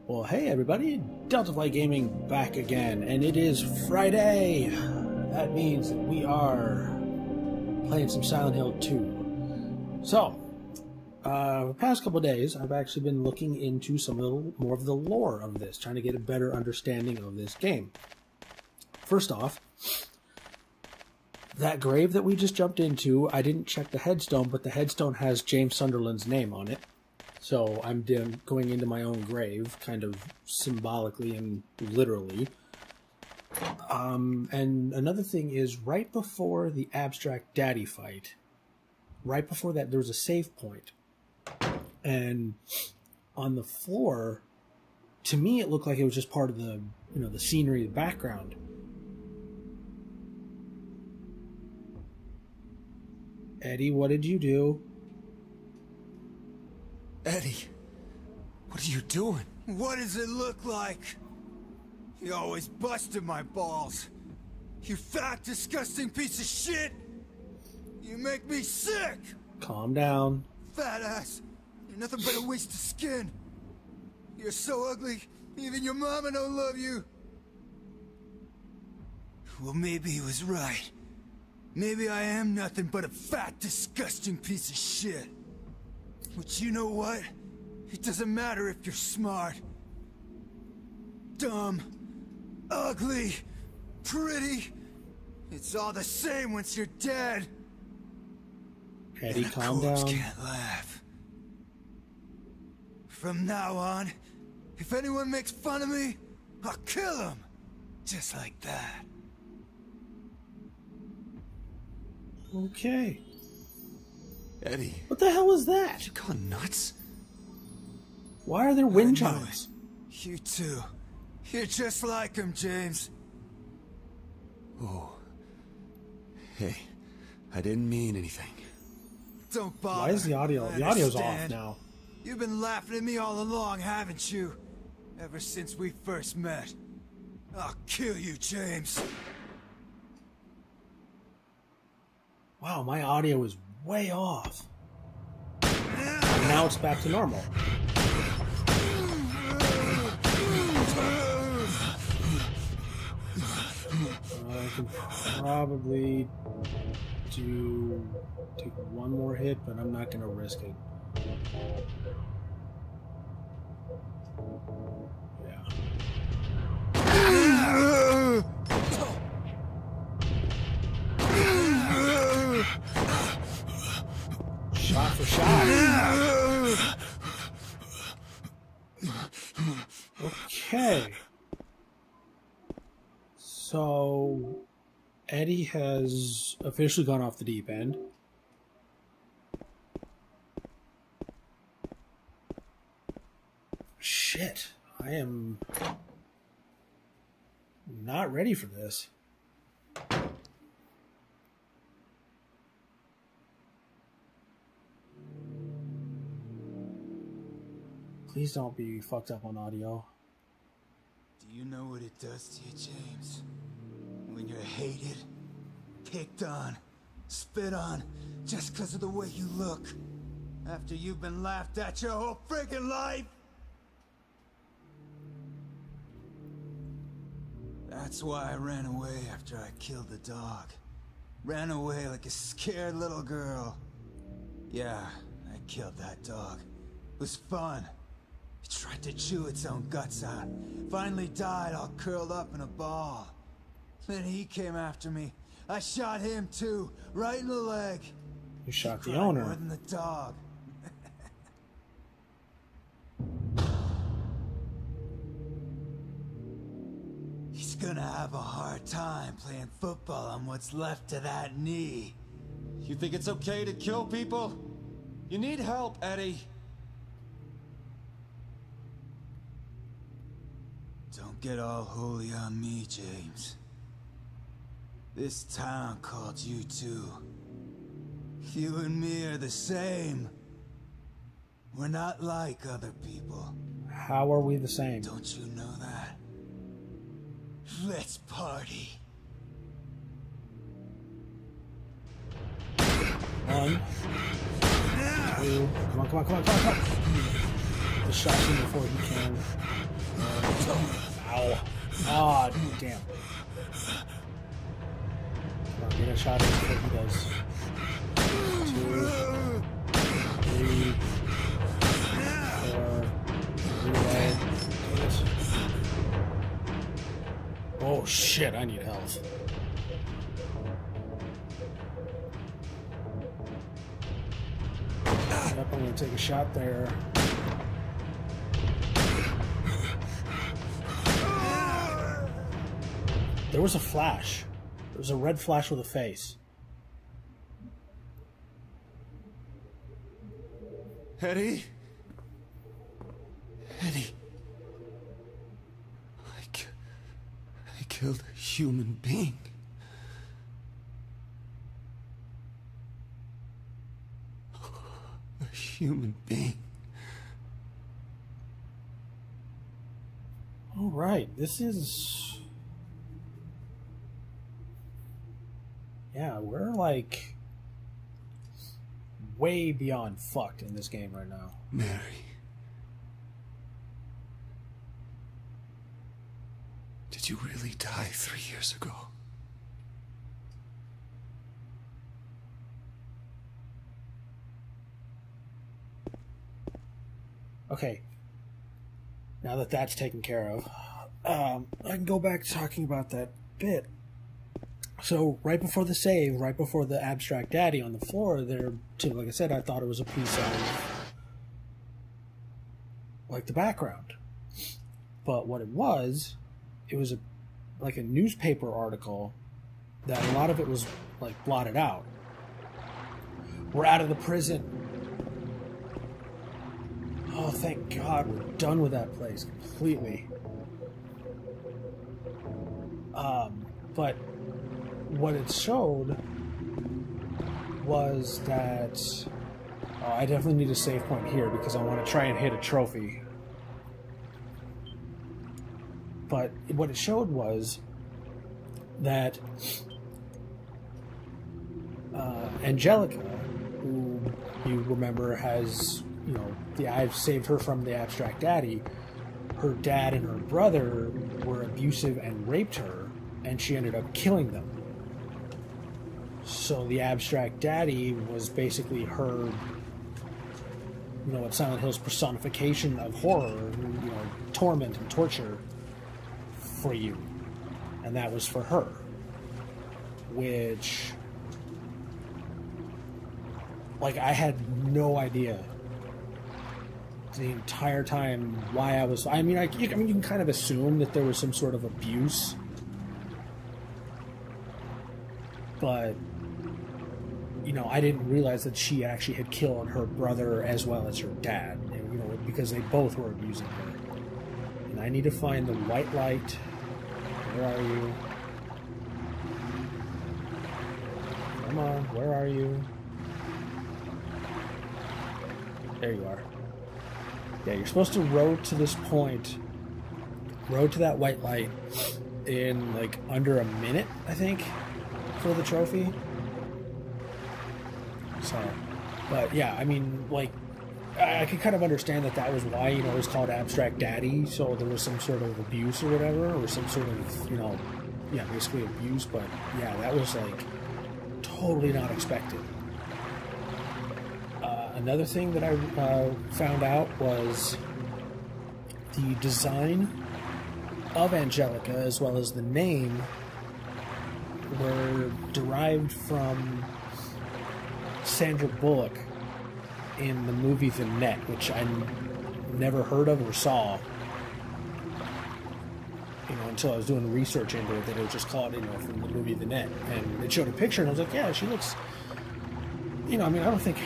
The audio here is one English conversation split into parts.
Well, hey everybody, Delta Flight Gaming back again, and it is Friday. That means that we are playing some Silent Hill 2. So, the past couple of days, I've actually been looking into some more of the lore of this, trying to get a better understanding of this game. First off, that grave that we just jumped into, I didn't check the headstone, but the headstone has James Sunderland's name on it. So I'm going into my own grave, kind of symbolically and literally. And another thing is, right before the Abstract Daddy fight, right before that, there was a save point. And on the floor, to me, it looked like it was just part of the, the scenery, the background. Eddie, what did you do? Eddie, what are you doing? What does it look like? You always busted my balls. You fat, disgusting piece of shit! You make me sick! Calm down. Fat ass, you're nothing but a waste of skin. You're so ugly, even your mama don't love you. Well, maybe he was right. Maybe I am nothing but a fat, disgusting piece of shit. But you know what? It doesn't matter if you're smart, dumb, ugly, pretty. It's all the same once you're dead. Eddie, and calm down. Can't laugh. From now on, if anyone makes fun of me, I'll kill him. Just like that. Okay. Eddie. What the hell was that? You gone nuts? Why are there wind chimes? You too. You're just like him, James. Oh. Hey, I didn't mean anything. Don't bother. Why is the audio? The audio's off now. You've been laughing at me all along, haven't you? Ever since we first met. I'll kill you, James. Wow, my audio is way off. And now it's back to normal. I can probably take one more hit, but I'm not going to risk it. Yeah. Shot for shot. Okay. So, Eddie has officially gone off the deep end. Shit. I am not ready for this. Please don't be fucked up on audio. Do you know what it does to you, James? When you're hated, picked on, spit on, just because of the way you look. After you've been laughed at your whole friggin' life. That's why I ran away after I killed the dog. Ran away like a scared little girl. Yeah, I killed that dog. It was fun. It tried to chew its own guts out. Finally died all curled up in a ball. Then he came after me. I shot him too, right in the leg. You shot the owner. More than the dog. He's gonna have a hard time playing football on what's left of that knee. You think it's okay to kill people? You need help, Eddie. Don't get all holy on me, James. This town called you too. You and me are the same. We're not like other people. How are we the same? Don't you know that? Let's party. One. Two. Come on. Just shot him before he can. Ow! Ah, damn. Come on, get a shot at what he does. 2, 3, 4. Reload. Oh shit, I need health. Yep, I'm gonna take a shot there. There was a flash. There was a red flash with a face. Eddie? Eddie. I killed a human being. A human being. All right, this is... Yeah, we're like way beyond fucked in this game right now. Mary. Did you really die 3 years ago? Okay. Now that that's taken care of, I can go back to talking about that bit. So right before the save, right before the abstract daddy on the floor there, too, like I said, I thought it was a piece of like the background. But what it was like a newspaper article that a lot of it was like blotted out. We're out of the prison. Oh, thank God, we're done with that place completely. But what it showed was that... Oh, I definitely need a save point here because I want to try and hit a trophy. But what it showed was that Angelica, who you remember has, you know, I've saved her from the abstract daddy, her dad and her brother were abusive and raped her, and she ended up killing them. So the abstract daddy was basically her, you know, at Silent Hill's personification of horror, you know, torment and torture for you. And that was for her. Which, like, I had no idea the entire time why I was... I mean, you can kind of assume that there was some sort of abuse. But, you know, I didn't realize that she actually had killed her brother as well as her dad. And, you know, because they both were abusing her. And I need to find the white light. Where are you? Come on, where are you? There you are. Yeah, you're supposed to row to this point. Row to that white light in, like, under a minute, I think, for the trophy. So, but yeah, I mean, like, I can kind of understand that was why, you know, it was called Abstract Daddy, so there was some sort of abuse or whatever, or some sort of, you know, yeah, basically abuse, but yeah, that was, like, totally not expected. Another thing that I found out was the design of Angelica, as well as the name, were derived from Sandra Bullock in the movie The Net, which I never heard of or saw, you know, until I was doing research into it, that it was just called, you know, from the movie The Net. And it showed a picture, and I was like, yeah, she looks, you know, I mean, I don't think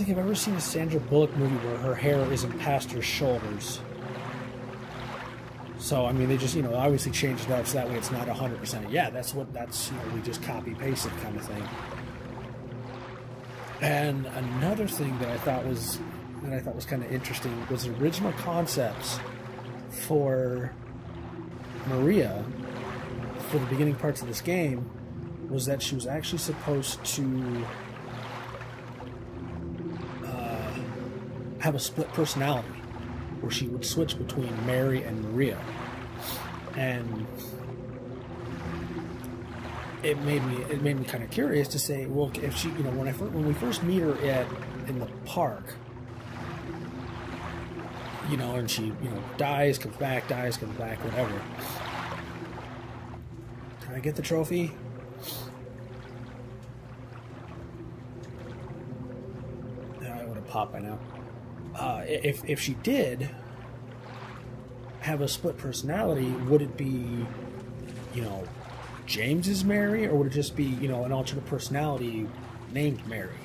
I've ever seen a Sandra Bullock movie where her hair isn't past her shoulders. So, I mean, they just, you know, obviously changed it up so that way it's not 100%. Yeah, that's, you know, we just copy-paste it kind of thing. And another thing that I thought was kind of interesting was the original concepts for Maria for the beginning parts of this game was that she was actually supposed to have a split personality. where she would switch between Mary and Maria. And it made me kind of curious to say, well, if she, you know, when we first meet her in the park, you know, and she, you know, dies, comes back, whatever. Can I get the trophy? I would have popped by now. If she did have a split personality, would it be, you know, James's Mary, or would it just be, you know, an alternate personality named Mary?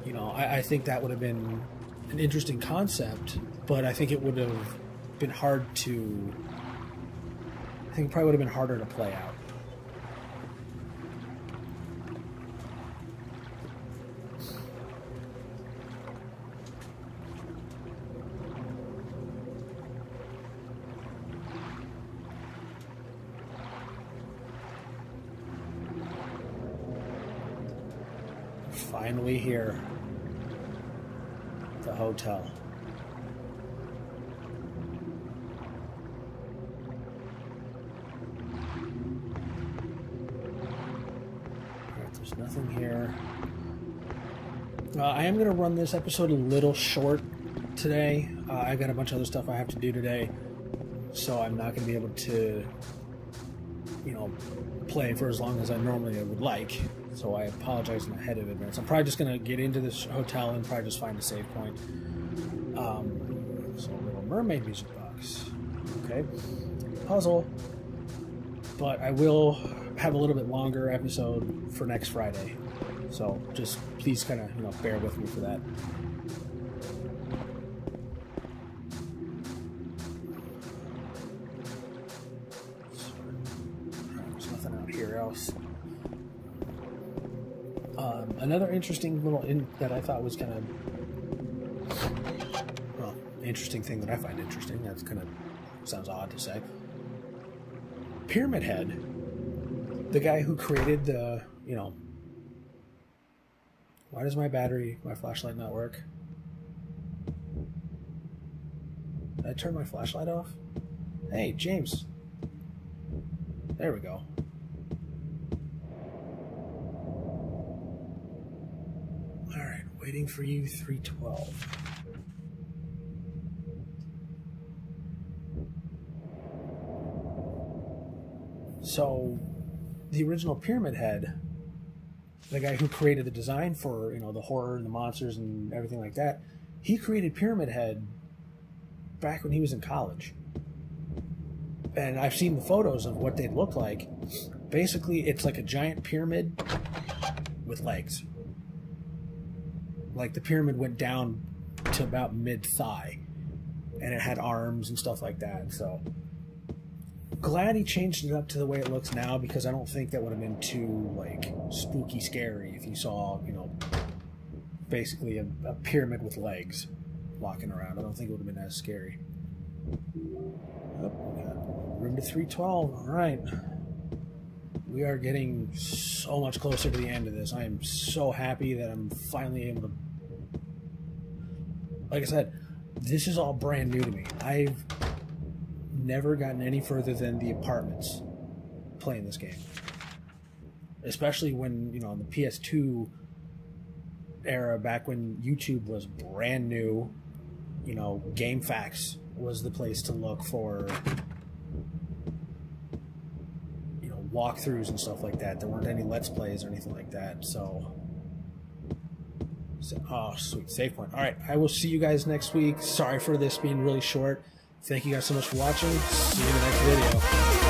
You know, I think that would have been an interesting concept, but I think it would have been hard to... I think it probably would have been harder to play out. Finally here. The hotel. Alright, there's nothing here. I am going to run this episode a little short today. I got a bunch of other stuff I have to do today, so I'm not going to be able to, you know, play for as long as I normally would like. So I apologize in ahead of advance. I'm probably just going to get into this hotel and probably just find a save point. So a Little Mermaid music box. Okay. Puzzle. But I will have a little bit longer episode for next Friday. So just please kind of, you know, bear with me for that. There's nothing out here else. Another interesting little that I thought was kind of, well, interesting thing that I find interesting. That's kind of sounds odd to say. Pyramid Head, the guy who created the, you know, why does my flashlight not work? Did I turn my flashlight off? Hey, James. There we go. Alright, waiting for you, 312. So, the original Pyramid Head, the guy who created the design for, you know, the horror and the monsters and everything like that, he created Pyramid Head back when he was in college. And I've seen the photos of what they'd look like. Basically, it's like a giant pyramid with legs. Like the pyramid went down to about mid-thigh. And it had arms and stuff like that, so... Glad he changed it up to the way it looks now, because I don't think that would have been too, like, spooky scary if you saw, you know, basically a pyramid with legs walking around. I don't think it would have been as scary. Oh, we got room to 312. All right. We are getting so much closer to the end of this. I am so happy that I'm finally able to... Like I said, this is all brand new to me. I've never gotten any further than the apartments playing this game. Especially when, you know, in the PS2 era, back when YouTube was brand new, you know, GameFAQs was the place to look for, you know, walkthroughs and stuff like that. There weren't any Let's Plays or anything like that, so oh, sweet, save point. Alright, I will see you guys next week. Sorry for this being really short. Thank you guys so much for watching. See you in the next video.